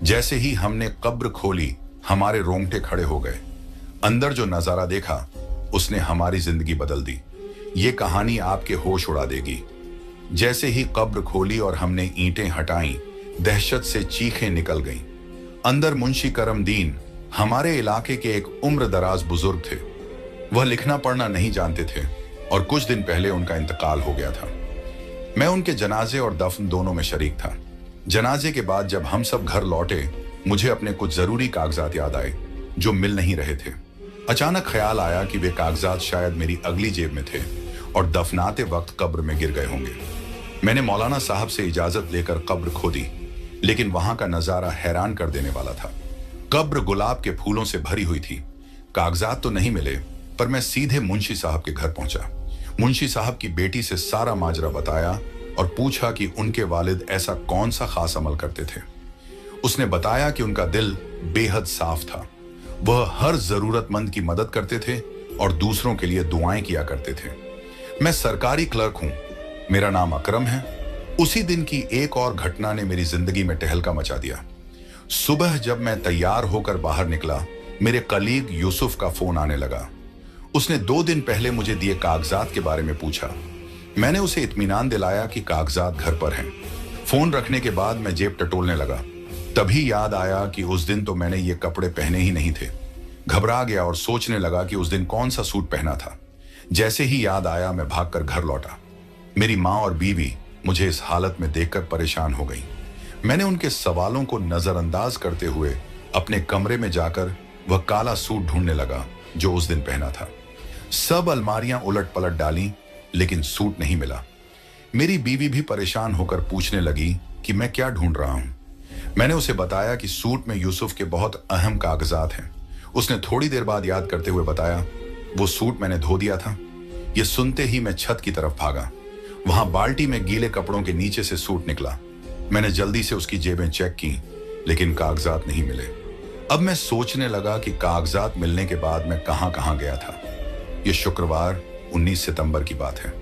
जैसे ही हमने कब्र खोली, हमारे रोंगटे खड़े हो गए। अंदर जो नजारा देखा, उसने हमारी जिंदगी बदल दी। ये कहानी आपके होश उड़ा देगी। जैसे ही कब्र खोली और हमने ईंटें हटाईं, दहशत से चीखें निकल गईं। अंदर मुंशी करमदीन, हमारे इलाके के एक उम्र दराज बुजुर्ग थे। वह लिखना पढ़ना नहीं जानते थे और कुछ दिन पहले उनका इंतकाल हो गया था। मैं उनके जनाजे और दफन दोनों में शरीक था। जनाजे के बाद जब हम सब घर लौटे, मुझे अपने कुछ जरूरी कागजात याद आए जो मिल नहीं रहे थे। अचानक ख्याल आया कि वे कागजात शायद मेरी अगली जेब में थे और दफनाते वक्त कब्र में गिर गए होंगे। मैंने मौलाना साहब से इजाजत लेकर कब्र खोदी, लेकिन वहां का नजारा हैरान कर देने वाला था। कब्र गुलाब के फूलों से भरी हुई थी। कागजात तो नहीं मिले, पर मैं सीधे मुंशी साहब के घर पहुंचा। मुंशी साहब की बेटी से सारा माजरा बताया और पूछा कि उनके वालिद ऐसा कौन सा खास अमल करते थे। उसने बताया कि उनका दिल बेहद साफ था। वह हर जरूरतमंद की मदद करते थे और दूसरों के लिए दुआएं किया करते थे। मैं सरकारी क्लर्क हूं, मेरा नाम अकरम है। उसी दिन की एक और घटना ने मेरी जिंदगी में टहलका मचा दिया। सुबह जब मैं तैयार होकर बाहर निकला, मेरे कलीग यूसुफ का फोन आने लगा। उसने 2 दिन पहले मुझे दिए कागजात के बारे में पूछा। मैंने उसे इत्मीनान दिलाया कि कागजात घर पर हैं। फोन रखने के बाद मैं जेब टटोलने लगा। तभी याद आया कि उस दिन तो मैंने ये कपड़े पहने ही नहीं थे। घबरा गया और सोचने लगा कि उस दिन कौन सा सूट पहना था। जैसे ही याद आया, मैं भागकर घर लौटा। मेरी माँ और बीवी मुझे इस हालत में देखकर परेशान हो गई। मैंने उनके सवालों को नजरअंदाज करते हुए अपने कमरे में जाकर वह काला सूट ढूंढने लगा जो उस दिन पहना था। सब अलमारियां उलट पलट डाली, लेकिन सूट नहीं मिला। मेरी बीवी भी परेशान होकर पूछने लगी कि मैं क्या ढूंढ रहा हूं। मैंने उसे बताया कि सूट में यूसुफ के बहुत अहम कागजात हैं। उसने थोड़ी देर बाद याद करते हुए बताया, वो सूट मैंने धो दिया था। ये सुनते ही मैं छत की तरफ भागा। वहां बाल्टी में गीले कपड़ों के नीचे से सूट निकला। मैंने जल्दी से उसकी जेबें चेक की, लेकिन कागजात नहीं मिले। अब मैं सोचने लगा कि कागजात मिलने के बाद मैं कहां गया था। यह शुक्रवार 19 सितंबर की बात है।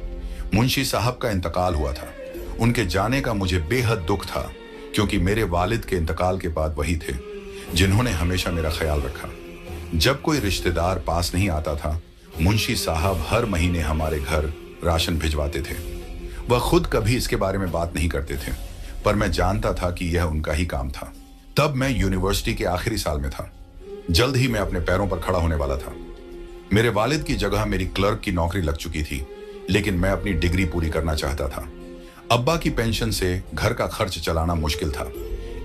मुंशी साहब का इंतकाल हुआ था। उनके जाने का मुझे बेहद दुख था, क्योंकि मेरे वालिद के इंतकाल के बाद वही थे जिन्होंने हमेशा मेरा ख्याल रखा। जब कोई रिश्तेदार पास नहीं आता था, मुंशी साहब हर महीने हमारे घर राशन भिजवाते थे। वह खुद कभी इसके बारे में बात नहीं करते थे, पर मैं जानता था कि यह उनका ही काम था। तब मैं यूनिवर्सिटी के आखिरी साल में था। जल्द ही मैं अपने पैरों पर खड़ा होने वाला था। मेरे वालिद की जगह मेरी क्लर्क की नौकरी लग चुकी थी, लेकिन मैं अपनी डिग्री पूरी करना चाहता था। अब्बा की पेंशन से घर का खर्च चलाना मुश्किल था।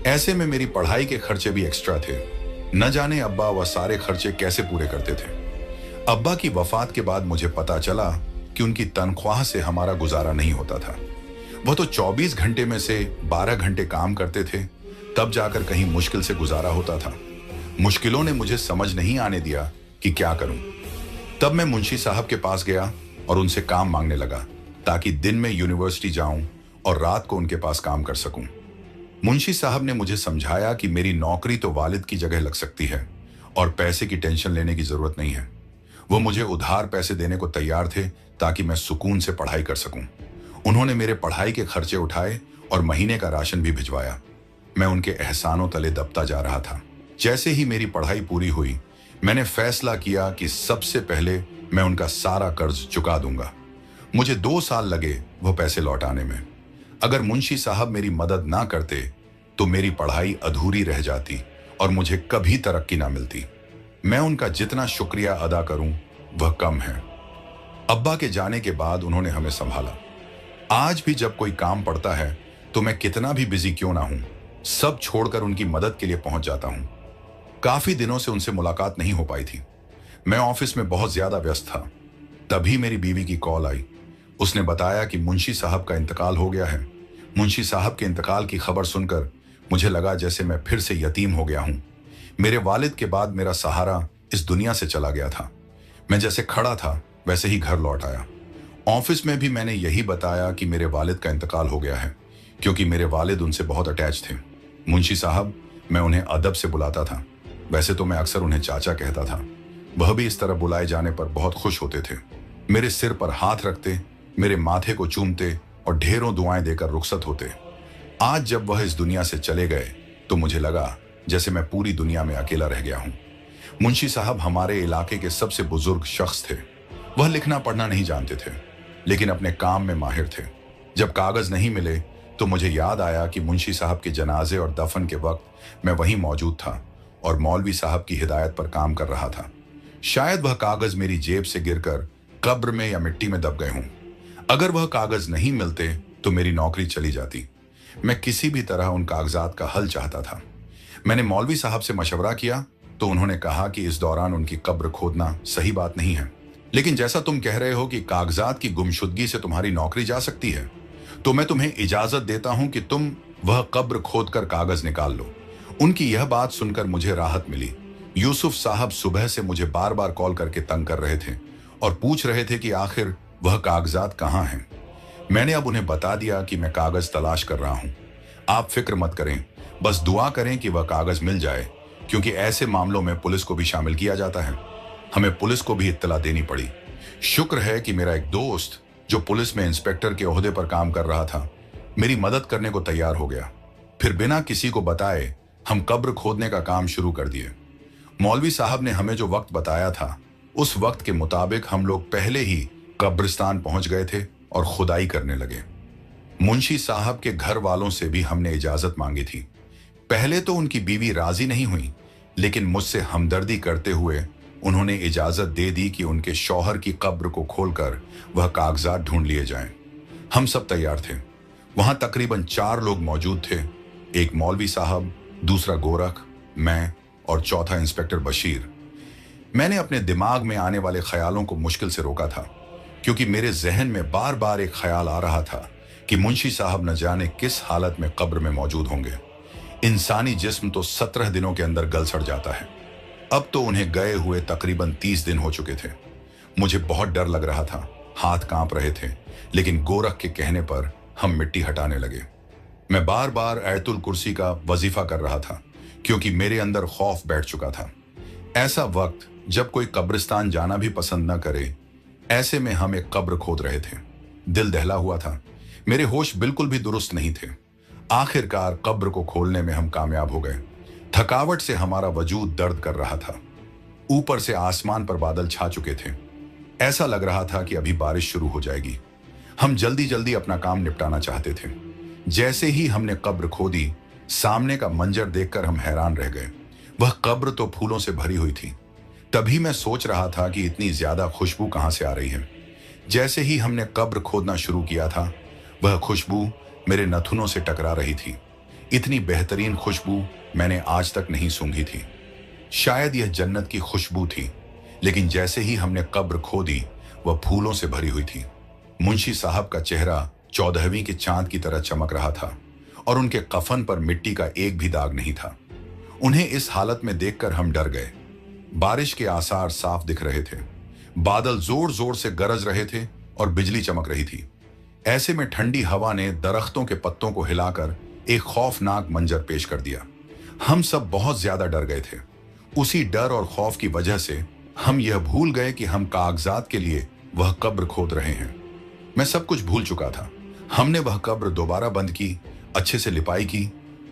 ऐसे में मेरी पढ़ाई के खर्चे भी एक्स्ट्रा थे। न जाने अब्बा वह सारे खर्चे कैसे पूरे करते थे। अब्बा की वफात के बाद मुझे पता चला कि उनकी तनख्वाह से हमारा गुजारा नहीं होता था। वह तो 24 घंटे में से 12 घंटे काम करते थे, तब जाकर कहीं मुश्किल से गुजारा होता था। मुश्किलों ने मुझे समझ नहीं आने दिया कि क्या करूं। तब मैं मुंशी साहब के पास गया और उनसे काम मांगने लगा, ताकि दिन में यूनिवर्सिटी जाऊं और रात को उनके पास काम कर सकूं। मुंशी साहब ने मुझे समझाया कि मेरी नौकरी तो वालिद की जगह लग सकती है और पैसे की टेंशन लेने की जरूरत नहीं है। वो मुझे उधार पैसे देने को तैयार थे, ताकि मैं सुकून से पढ़ाई कर सकूं। उन्होंने मेरे पढ़ाई के खर्चे उठाए और महीने का राशन भी भिजवाया। मैं उनके एहसानों तले दबता जा रहा था। जैसे ही मेरी पढ़ाई पूरी हुई, मैंने फैसला किया कि सबसे पहले मैं उनका सारा कर्ज चुका दूंगा। मुझे 2 साल लगे वो पैसे लौटाने में। अगर मुंशी साहब मेरी मदद ना करते तो मेरी पढ़ाई अधूरी रह जाती और मुझे कभी तरक्की ना मिलती। मैं उनका जितना शुक्रिया अदा करूं वह कम है। अब्बा के जाने के बाद उन्होंने हमें संभाला। आज भी जब कोई काम पड़ता है तो मैं कितना भी बिजी क्यों ना हूं, सब छोड़कर उनकी मदद के लिए पहुंच जाता हूं। काफी दिनों से उनसे मुलाकात नहीं हो पाई थी। मैं ऑफिस में बहुत ज्यादा व्यस्त था। तभी मेरी बीवी की कॉल आई। उसने बताया कि मुंशी साहब का इंतकाल हो गया है। मुंशी साहब के इंतकाल की खबर सुनकर मुझे लगा जैसे मैं फिर से यतीम हो गया हूं। मेरे वालिद के बाद मेरा सहारा इस दुनिया से चला गया था। मैं जैसे खड़ा था वैसे ही घर लौट आया। ऑफिस में भी मैंने यही बताया कि मेरे वालिद का इंतकाल हो गया है, क्योंकि मेरे वालिद उनसे बहुत अटैच थे। मुंशी साहब, मैं उन्हें अदब से बुलाता था। वैसे तो मैं अक्सर उन्हें चाचा कहता था। वह भी इस तरह बुलाए जाने पर बहुत खुश होते थे। मेरे सिर पर हाथ रखते, मेरे माथे को चूमते और ढेरों दुआएं देकर रुखसत होते। आज जब वह इस दुनिया से चले गए तो मुझे लगा जैसे मैं पूरी दुनिया में अकेला रह गया हूं। मुंशी साहब हमारे इलाके के सबसे बुजुर्ग शख्स थे। वह लिखना पढ़ना नहीं जानते थे, लेकिन अपने काम में माहिर थे। जब कागज नहीं मिले तो मुझे याद आया कि मुंशी साहब के जनाजे और दफन के वक्त मैं वहीं मौजूद था और मौलवी साहब की हिदायत पर काम कर रहा था। शायद वह कागज मेरी जेब से गिरकर कब्र में या मिट्टी में दब गए हों। अगर वह कागज नहीं मिलते तो मेरी नौकरी चली जाती। मैं किसी भी तरह उन कागजात का हल चाहता था। मैंने मौलवी साहब से मशवरा किया तो उन्होंने कहा कि इस दौरान उनकी कब्र खोदना सही बात नहीं है, लेकिन जैसा तुम कह रहे हो कि कागजात की गुमशुदगी से तुम्हारी नौकरी जा सकती है, तो मैं तुम्हें इजाजत देता हूं कि तुम वह कब्र खोद कर कागज निकाल लो। उनकी यह बात सुनकर मुझे राहत मिली। यूसुफ साहब सुबह से मुझे बार बार कॉल करके तंग कर रहे थे और पूछ रहे थे कि आखिर वह कागजात कहाँ हैं। मैंने अब उन्हें बता दिया कि मैं कागज तलाश कर रहा हूं। आप फिक्र मत करें, बस दुआ करें कि वह कागज मिल जाए, क्योंकि ऐसे मामलों में पुलिस को भी शामिल किया जाता है। हमें पुलिस को भी इत्तला देनी पड़ी। शुक्र है कि मेरा एक दोस्त जो पुलिस में इंस्पेक्टर के ओहदे पर काम कर रहा था, मेरी मदद करने को तैयार हो गया। फिर बिना किसी को बताए हम कब्र खोदने का काम शुरू कर दिए। मौलवी साहब ने हमें जो वक्त बताया था, उस वक्त के मुताबिक हम लोग पहले ही कब्रिस्तान पहुंच गए थे और खुदाई करने लगे। मुंशी साहब के घर वालों से भी हमने इजाजत मांगी थी। पहले तो उनकी बीवी राजी नहीं हुई, लेकिन मुझसे हमदर्दी करते हुए उन्होंने इजाजत दे दी कि उनके शौहर की कब्र को खोलकर वह कागजात ढूंढ लिए जाएं। हम सब तैयार थे। वहां तकरीबन 4 लोग मौजूद थे। एक मौलवी साहब, दूसरा गोरख, मैं और चौथा इंस्पेक्टर बशीर। मैंने अपने दिमाग में आने वाले ख्यालों को मुश्किल से रोका था, क्योंकि मेरे जहन में बार बार एक ख्याल आ रहा था कि मुंशी साहब न जाने किस हालत में कब्र में मौजूद होंगे। इंसानी जिस्म तो 17 दिनों के अंदर गल सड़ जाता है। अब तो उन्हें गए हुए तकरीबन 30 दिन हो चुके थे। मुझे बहुत डर लग रहा था, हाथ कांप रहे थे, लेकिन गोरख के कहने पर हम मिट्टी हटाने लगे। मैं बार बार आयतुल कुर्सी का वजीफा कर रहा था, क्योंकि मेरे अंदर खौफ बैठ चुका था। ऐसा वक्त जब कोई कब्रिस्तान जाना भी पसंद न करे, ऐसे में हम एक कब्र खोद रहे थे। दिल दहला हुआ था, मेरे होश बिल्कुल भी दुरुस्त नहीं थे। आखिरकार कब्र को खोलने में हम कामयाब हो गए। थकावट से हमारा वजूद दर्द कर रहा था। ऊपर से आसमान पर बादल छा चुके थे। ऐसा लग रहा था कि अभी बारिश शुरू हो जाएगी। हम जल्दी जल्दी अपना काम निपटाना चाहते थे। जैसे ही हमने कब्र खोदी, सामने का मंजर देखकर हम हैरान रह गए। वह कब्र तो फूलों से भरी हुई थी। तभी मैं सोच रहा था कि इतनी ज्यादा खुशबू कहां से आ रही है। जैसे ही हमने कब्र खोदना शुरू किया था, वह खुशबू मेरे नथुनों से टकरा रही थी। इतनी बेहतरीन खुशबू मैंने आज तक नहीं सूंघी थी। शायद यह जन्नत की खुशबू थी। लेकिन जैसे ही हमने कब्र खोदी, वह फूलों से भरी हुई थी। मुंशी साहब का चेहरा 14वीं के चांद की तरह चमक रहा था और उनके कफन पर मिट्टी का एक भी दाग नहीं था। उन्हें इस हालत में देखकर हम डर गए। बारिश के आसार साफ दिख रहे थे। बादल जोर जोर से गरज रहे थे और बिजली चमक रही थी। ऐसे में ठंडी हवा ने दरख्तों के पत्तों को हिलाकर एक खौफनाक मंजर पेश कर दिया। हम सब बहुत ज्यादा डर गए थे। उसी डर और खौफ की वजह से हम यह भूल गए कि हम कागजात के लिए वह कब्र खोद रहे हैं। मैं सब कुछ भूल चुका था। हमने वह कब्र दोबारा बंद की, अच्छे से लिपाई की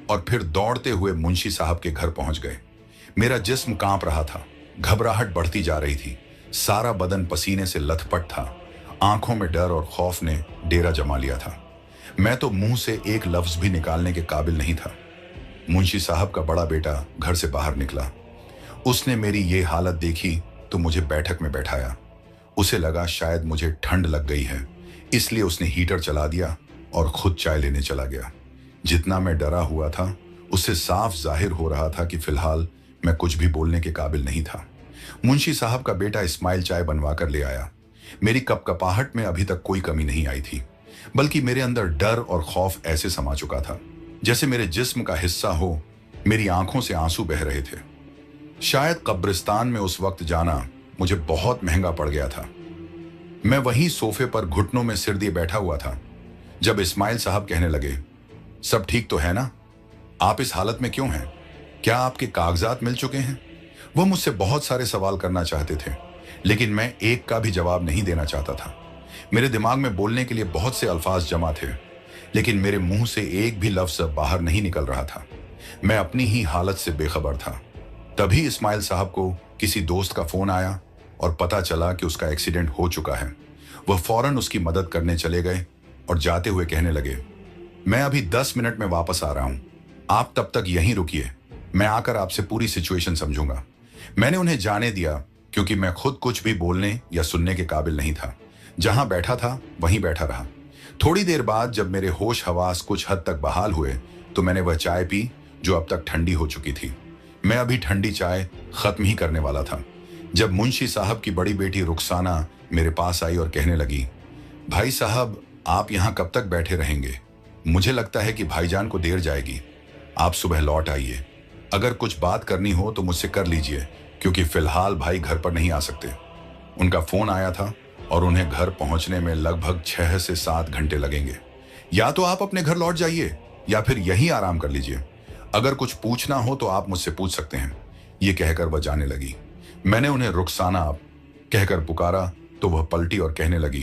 और फिर दौड़ते हुए मुंशी साहब के घर पहुंच गए। मेरा जिस्म कांप रहा था, घबराहट बढ़ती जा रही थी, सारा बदन पसीने से लथपथ था। आंखों में डर और खौफ ने डेरा जमा लिया था। मैं तो मुंह से एक लफ्ज भी निकालने के काबिल नहीं था। मुंशी साहब का बड़ा बेटा घर से बाहर निकला। उसने मेरी ये हालत देखी तो मुझे बैठक में बैठाया। उसे लगा शायद मुझे ठंड लग गई है, इसलिए उसने हीटर चला दिया और खुद चाय लेने चला गया। जितना मैं डरा हुआ था, उससे साफ जाहिर हो रहा था कि फिलहाल मैं कुछ भी बोलने के काबिल नहीं था। मुंशी साहब का बेटा इस्माइल चाय बनवा कर ले आया। मेरी कपकपाहट में अभी तक कोई कमी नहीं आई थी, बल्कि मेरे अंदर डर और खौफ ऐसे समा चुका था जैसे मेरे जिस्म का हिस्सा हो। मेरी आंखों से आंसू बह रहे थे। शायद कब्रिस्तान में उस वक्त जाना मुझे बहुत महंगा पड़ गया था। मैं वहीं सोफे पर घुटनों में सिर दिए बैठा हुआ था जब इस्माइल साहब कहने लगे, सब ठीक तो है ना? आप इस हालत में क्यों हैं? क्या आपके कागजात मिल चुके हैं? वो मुझसे बहुत सारे सवाल करना चाहते थे, लेकिन मैं एक का भी जवाब नहीं देना चाहता था। मेरे दिमाग में बोलने के लिए बहुत से अल्फाज जमा थे, लेकिन मेरे मुंह से एक भी लफ्ज बाहर नहीं निकल रहा था। मैं अपनी ही हालत से बेखबर था। तभी इस्माइल साहब को किसी दोस्त का फोन आया और पता चला कि उसका एक्सीडेंट हो चुका है। वह फौरन उसकी मदद करने चले गए और जाते हुए कहने लगे, मैं अभी 10 मिनट में वापस आ रहा हूं, आप तब तक यहीं रुकिए, मैं आकर आपसे पूरी सिचुएशन समझूंगा। मैंने उन्हें जाने दिया क्योंकि मैं खुद कुछ भी बोलने या सुनने के काबिल नहीं था। जहां बैठा था वहीं बैठा रहा। थोड़ी देर बाद जब मेरे होश हवास कुछ हद तक बहाल हुए तो मैंने वह चाय पी जो अब तक ठंडी हो चुकी थी। मैं अभी ठंडी चाय खत्म ही करने वाला था जब मुंशी साहब की बड़ी बेटी रुखसाना मेरे पास आई और कहने लगी, भाई साहब, आप यहाँ कब तक बैठे रहेंगे? मुझे लगता है कि भाईजान को देर जाएगी, आप सुबह लौट आइए। अगर कुछ बात करनी हो तो मुझसे कर लीजिए, क्योंकि फिलहाल भाई घर पर नहीं आ सकते। उनका फोन आया था और उन्हें घर पहुंचने में लगभग 6 से 7 घंटे लगेंगे। या तो आप अपने घर लौट जाइए या फिर यहीं आराम कर लीजिए। अगर कुछ पूछना हो तो आप मुझसे पूछ सकते हैं। ये कहकर वह जाने लगी। मैंने उन्हें रुखसाना आप कहकर पुकारा तो वह पलटी और कहने लगी,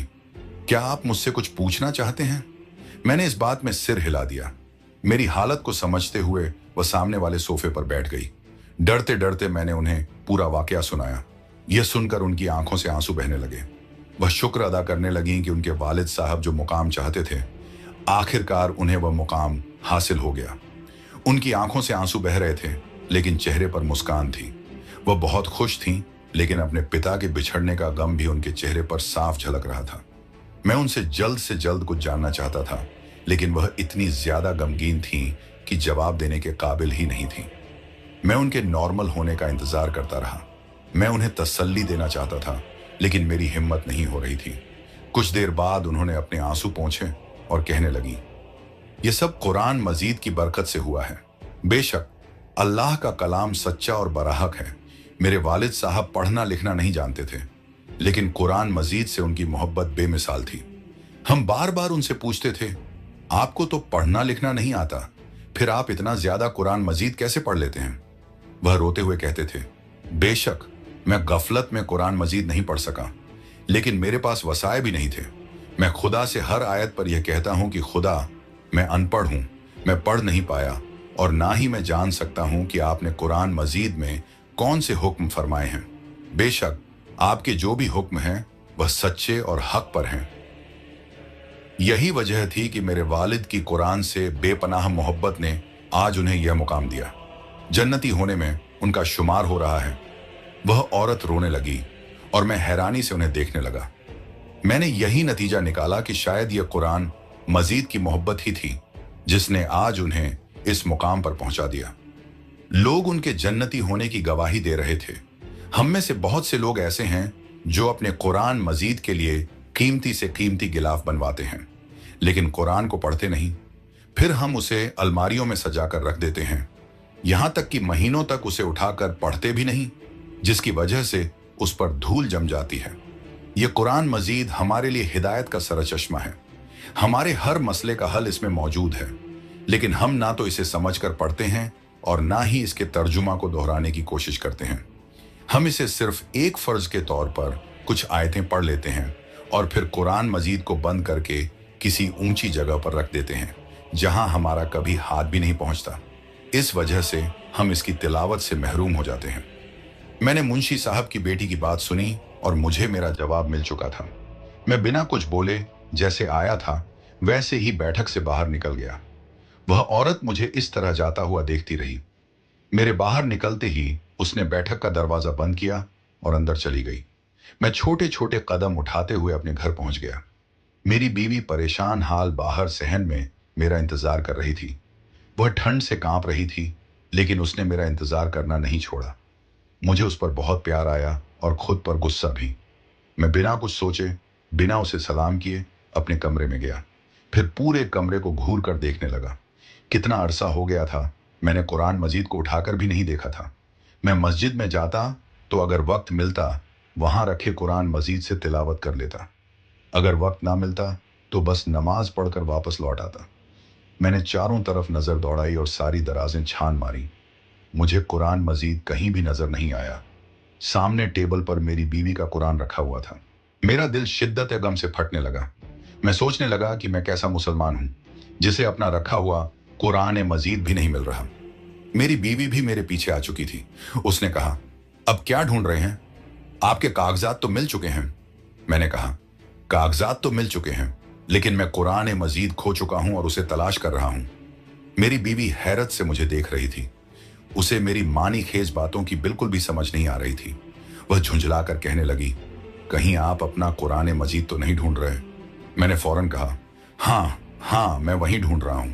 क्या आप मुझसे कुछ पूछना चाहते हैं? मैंने इस बात में सिर हिला दिया। मेरी हालत को समझते हुए वह सामने वाले सोफे पर बैठ गई। डरते डरते मैंने उन्हें पूरा वाकया सुनाया। यह सुनकर उनकी आंखों से आंसू बहने लगे। वह शुक्र अदा करने लगी कि उनके वालिद साहब जो मुकाम चाहते थे, आखिरकार उन्हें वह मुकाम हासिल हो गया। उनकी आंखों से आंसू बह रहे थे लेकिन चेहरे पर मुस्कान थी। वह बहुत खुश थीं, लेकिन अपने पिता के बिछड़ने का गम भी उनके चेहरे पर साफ झलक रहा था। मैं उनसे जल्द से जल्द कुछ जानना चाहता था, लेकिन वह इतनी ज्यादा गमगीन थीं कि जवाब देने के काबिल ही नहीं थीं। मैं उनके नॉर्मल होने का इंतजार करता रहा। मैं उन्हें तसल्ली देना चाहता था, लेकिन मेरी हिम्मत नहीं हो रही थी। कुछ देर बाद उन्होंने अपने आंसू पोंछे और कहने लगी, यह सब कुरान मजीद की बरकत से हुआ है। बेशक अल्लाह का कलाम सच्चा और बराहक है। मेरे वालिद साहब पढ़ना लिखना नहीं जानते थे, लेकिन कुरान मजीद से उनकी मोहब्बत बेमिसाल थी। हम बार बार उनसे पूछते थे, आपको तो पढ़ना लिखना नहीं आता, फिर आप इतना ज्यादा कुरान मजीद कैसे पढ़ लेते हैं? वह रोते हुए कहते थे, बेशक मैं गफलत में कुरान मजीद नहीं पढ़ सका, लेकिन मेरे पास वसाए भी नहीं थे। मैं खुदा से हर आयत पर यह कहता हूं कि खुदा, मैं अनपढ़ हूं, मैं पढ़ नहीं पाया और ना ही मैं जान सकता हूं कि आपने कुरान मजीद में कौन से हुक्म फरमाए हैं। बेशक आपके जो भी हुक्म हैं वह सच्चे और हक पर हैं। यही वजह थी कि मेरे वालिद की कुरान से बेपनाह मोहब्बत ने आज उन्हें यह मुकाम दिया। जन्नती होने में उनका शुमार हो रहा है। वह औरत रोने लगी और मैं हैरानी से उन्हें देखने लगा। मैंने यही नतीजा निकाला कि शायद यह कुरान मजीद की मोहब्बत ही थी जिसने आज उन्हें इस मुकाम पर पहुंचा दिया। लोग उनके जन्नती होने की गवाही दे रहे थे। हम में से बहुत से लोग ऐसे हैं जो अपने कुरान मजीद के लिए कीमती से कीमती गिलाफ बनवाते हैं, लेकिन कुरान को पढ़ते नहीं। फिर हम उसे अलमारियों में सजाकर रख देते हैं, यहां तक कि महीनों तक उसे उठाकर पढ़ते भी नहीं, जिसकी वजह से उस पर धूल जम जाती है। यह कुरान मजीद हमारे लिए हिदायत का सरचश्मा है। हमारे हर मसले का हल इसमें मौजूद है, लेकिन हम ना तो इसे समझकर पढ़ते हैं और ना ही इसके तर्जुमा को दोहराने की कोशिश करते हैं। हम इसे सिर्फ एक फर्ज के तौर पर कुछ आयतें पढ़ लेते हैं और फिर कुरान मजीद को बंद करके किसी ऊंची जगह पर रख देते हैं जहां हमारा कभी हाथ भी नहीं पहुंचता। इस वजह से हम इसकी तिलावत से महरूम हो जाते हैं। मैंने मुंशी साहब की बेटी की बात सुनी और मुझे मेरा जवाब मिल चुका था। मैं बिना कुछ बोले जैसे आया था वैसे ही बैठक से बाहर निकल गया। वह औरत मुझे इस तरह जाता हुआ देखती रही। मेरे बाहर निकलते ही उसने बैठक का दरवाजा बंद किया और अंदर चली गई। मैं छोटे छोटे कदम उठाते हुए अपने घर पहुंच गया। मेरी बीवी परेशान हाल बाहर सहन में मेरा इंतजार कर रही थी। वह ठंड से कांप रही थी, लेकिन उसने मेरा इंतजार करना नहीं छोड़ा। मुझे उस पर बहुत प्यार आया और खुद पर गुस्सा भी। मैं बिना कुछ सोचे, बिना उसे सलाम किए अपने कमरे में गया। फिर पूरे कमरे को घूर कर देखने लगा। कितना अरसा हो गया था, मैंने कुरान मजीद को उठाकर भी नहीं देखा था। मैं मस्जिद में जाता तो अगर वक्त मिलता वहां रखे कुरान मजीद से तिलावत कर लेता। अगर वक्त ना मिलता तो बस नमाज पढ़कर वापस लौट आता। मैंने चारों तरफ नजर दौड़ाई और सारी दराजें छान मारी। मुझे कुरान मजीद कहीं भी नजर नहीं आया। सामने टेबल पर मेरी बीवी का कुरान रखा हुआ था। मेरा दिल शिद्दत गम से फटने लगा। मैं सोचने लगा कि मैं कैसा मुसलमान हूं जिसे अपना रखा हुआ कुरान मजीद भी नहीं मिल रहा। मेरी बीवी भी मेरे पीछे आ चुकी थी। उसने कहा, अब क्या ढूंढ रहे हैं? आपके कागजात तो मिल चुके हैं। मैंने कहा, कागजात तो मिल चुके हैं, लेकिन मैं कुरान मजीद खो चुका हूं और उसे तलाश कर रहा हूं। मेरी बीवी हैरत से मुझे देख रही थी। उसे मेरी मानी खेज बातों की बिल्कुल भी समझ नहीं आ रही थी। वह झुंझला कर कहने लगी, कहीं आप अपना कुरान मजीद तो नहीं ढूंढ रहे? मैंने फौरन कहा, हाँ, मैं वहीं ढूंढ रहा हूं।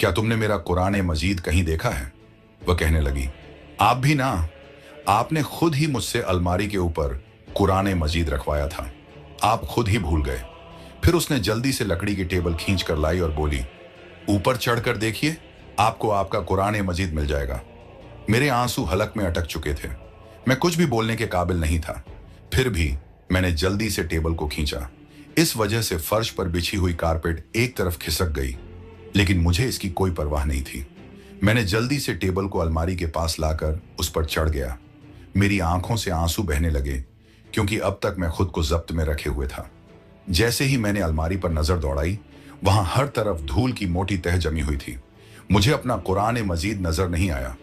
क्या तुमने मेरा कुरान मजीद कहीं देखा है? वह कहने लगी, आप भी ना, आपने खुद ही मुझसे अलमारी के ऊपर कुरान मजीद रखवाया था। आप खुद ही भूल गए। फिर उसने जल्दी से लकड़ी की टेबल खींच कर लाई और बोली, ऊपर चढ़कर देखिए, आपको आपका कुरान मजीद मिल जाएगा। मेरे आंसू हलक में अटक चुके थे। मैं कुछ भी बोलने के काबिल नहीं था। फिर भी मैंने जल्दी से टेबल को खींचा। इस वजह से फर्श पर बिछी हुई कारपेट एक तरफ खिसक गई, लेकिन मुझे इसकी कोई परवाह नहीं थी। मैंने जल्दी से टेबल को अलमारी के पास लाकर उस पर चढ़ गया। मेरी आंखों से आंसू बहने लगे, क्योंकि अब तक मैं खुद को जब्त में रखे हुए था। जैसे ही मैंने अलमारी पर नजर दौड़ाई, वहां हर तरफ धूल की मोटी तह जमी हुई थी। मुझे अपना कुरान मजीद नजर नहीं आया।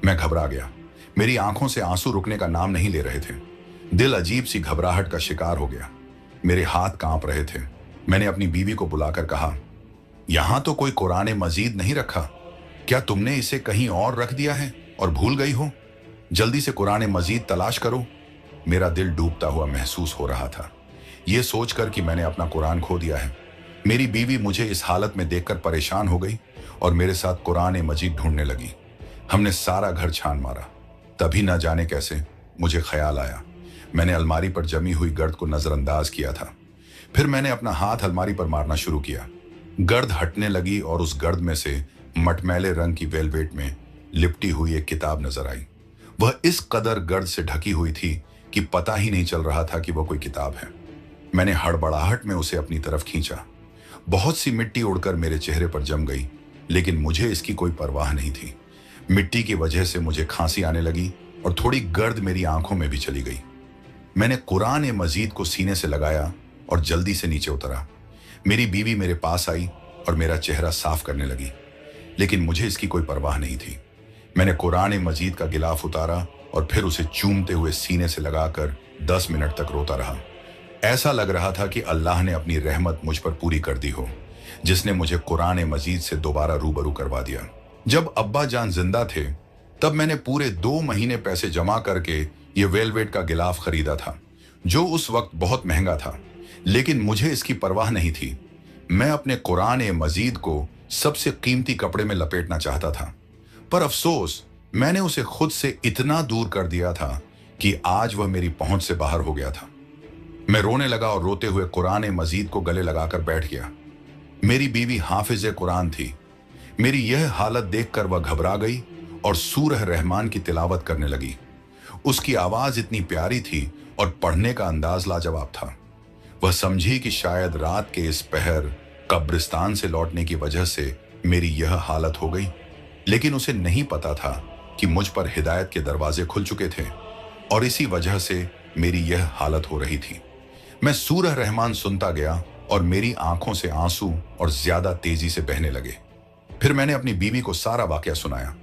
मैं घबरा गया। मेरी आंखों से आंसू रुकने का नाम नहीं ले रहे थे। दिल अजीब सी घबराहट का शिकार हो गया। मेरे हाथ कांप रहे थे। मैंने अपनी बीवी को बुलाकर कहा, यहां तो कोई कुरान मजीद नहीं रखा। क्या तुमने इसे कहीं और रख दिया है और भूल गई हो? जल्दी से कुरान मजीद तलाश करो। मेरा दिल डूबता हुआ महसूस हो रहा था, यह सोचकर कि मैंने अपना कुरान खो दिया है। मेरी बीवी मुझे इस हालत में देखकर परेशान हो गई और मेरे साथ कुरान मजीद ढूंढने लगी। हमने सारा घर छान मारा। तभी न जाने कैसे मुझे ख्याल आया। मैंने अलमारी पर जमी हुई गर्द को नजरअंदाज किया था। फिर मैंने अपना हाथ अलमारी पर मारना शुरू किया। गर्द हटने लगी और उस गर्द में से मटमैले रंग की वेलवेट में लिपटी हुई एक किताब नजर आई। वह इस कदर गर्द से ढकी हुई थी कि पता ही नहीं चल रहा था कि वह कोई किताब है। मैंने हड़बड़ाहट में उसे अपनी तरफ खींचा। बहुत सी मिट्टी उड़कर मेरे चेहरे पर जम गई, लेकिन मुझे इसकी कोई परवाह नहीं थी। मिट्टी की वजह से मुझे खांसी आने लगी और थोड़ी गर्द मेरी आंखों में भी चली गई। मैंने कुरान मजीद को सीने से लगाया और जल्दी से नीचे उतरा। मेरी बीवी मेरे पास आई और मेरा चेहरा साफ करने लगी, लेकिन मुझे इसकी कोई परवाह नहीं थी। मैंने कुरान मजीद का गिलाफ उतारा और फिर उसे चूमते हुए सीने से लगाकर 10 मिनट तक रोता रहा। ऐसा लग रहा था कि अल्लाह ने अपनी रहमत मुझ पर पूरी कर दी हो, जिसने मुझे कुरान मजीद से दोबारा रूबरू करवा दिया। जब अब्बा जान जिंदा थे, तब मैंने पूरे 2 महीने पैसे जमा करके ये वेलवेट का गिलाफ खरीदा था, जो उस वक्त बहुत महंगा था, लेकिन मुझे इसकी परवाह नहीं थी। मैं अपने कुरान मजीद को सबसे कीमती कपड़े में लपेटना चाहता था, पर अफसोस मैंने उसे खुद से इतना दूर कर दिया था कि आज वह मेरी पहुंच से बाहर हो गया था। मैं रोने लगा और रोते हुए कुरान मजीद को गले लगाकर बैठ गया। मेरी बीवी हाफिज कुरान थी। मेरी यह हालत देखकर वह घबरा गई और सूरह रहमान की तिलावत करने लगी। उसकी आवाज इतनी प्यारी थी और पढ़ने का अंदाज लाजवाब था। वह समझी कि शायद रात के इस पहर कब्रिस्तान से लौटने की वजह से मेरी यह हालत हो गई, लेकिन उसे नहीं पता था कि मुझ पर हिदायत के दरवाजे खुल चुके थे और इसी वजह से मेरी यह हालत हो रही थी। मैं सूरह रहमान सुनता गया और मेरी आंखों से आंसू और ज्यादा तेजी से बहने लगे। फिर मैंने अपनी बीवी को सारा वाकया सुनाया।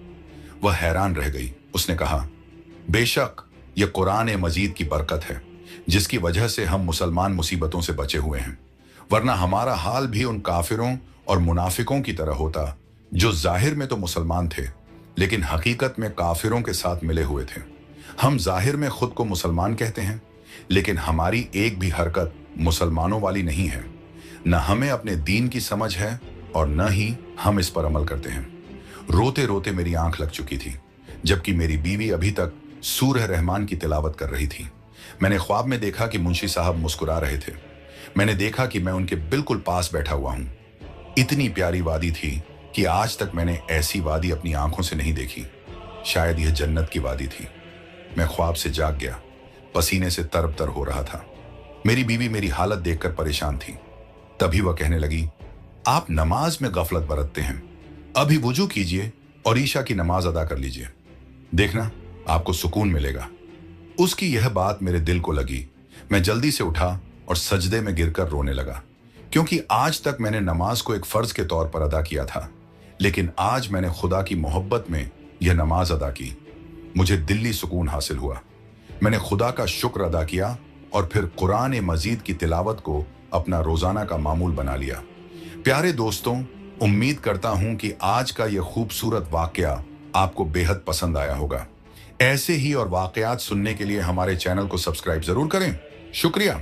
वह हैरान रह गई। उसने कहा, बेशक यह कुरान मजीद की बरकत है, जिसकी वजह से हम मुसलमान मुसीबतों से बचे हुए हैं, वरना हमारा हाल भी उन काफिरों और मुनाफिकों की तरह होता, जो जाहिर में तो मुसलमान थे, लेकिन हकीकत में काफिरों के साथ मिले हुए थे। हम जाहिर में खुद को मुसलमान कहते हैं, लेकिन हमारी एक भी हरकत मुसलमानों वाली नहीं है। न हमें अपने दीन की समझ है और न ही हम इस पर अमल करते हैं। रोते रोते मेरी आंख लग चुकी थी, जबकि मेरी बीवी अभी तक सूरह रहमान की तिलावत कर रही थी। मैंने ख्वाब में देखा कि मुंशी साहब मुस्कुरा रहे थे। मैंने देखा कि मैं उनके बिल्कुल पास बैठा हुआ हूं। इतनी प्यारी वादी थी कि आज तक मैंने ऐसी वादी अपनी आंखों से नहीं देखी। शायद यह जन्नत की वादी थी। मैं ख्वाब से जाग गया, पसीने से तरबतर हो रहा था। मेरी बीवी मेरी हालत देखकर परेशान थी। तभी वह कहने लगी, आप नमाज में गफलत बरतते हैं। अभी वुजू कीजिए और ईशा की नमाज अदा कर लीजिए, देखना आपको सुकून मिलेगा। उसकी यह बात मेरे दिल को लगी। मैं जल्दी से उठा और सजदे में गिरकर रोने लगा, क्योंकि आज तक मैंने नमाज को एक फर्ज के तौर पर अदा किया था, लेकिन आज मैंने खुदा की मोहब्बत में यह नमाज अदा की, मुझे दिल्ली सुकून हासिल हुआ। मैंने खुदा का शुक्र अदा किया और फिर कुरान मजीद की तिलावत को अपना रोजाना का मामूल बना लिया। प्यारे दोस्तों, उम्मीद करता हूं कि आज का यह खूबसूरत वाकया आपको बेहद पसंद आया होगा। ऐसे ही और वाकयात सुनने के लिए हमारे चैनल को सब्सक्राइब जरूर करें। शुक्रिया।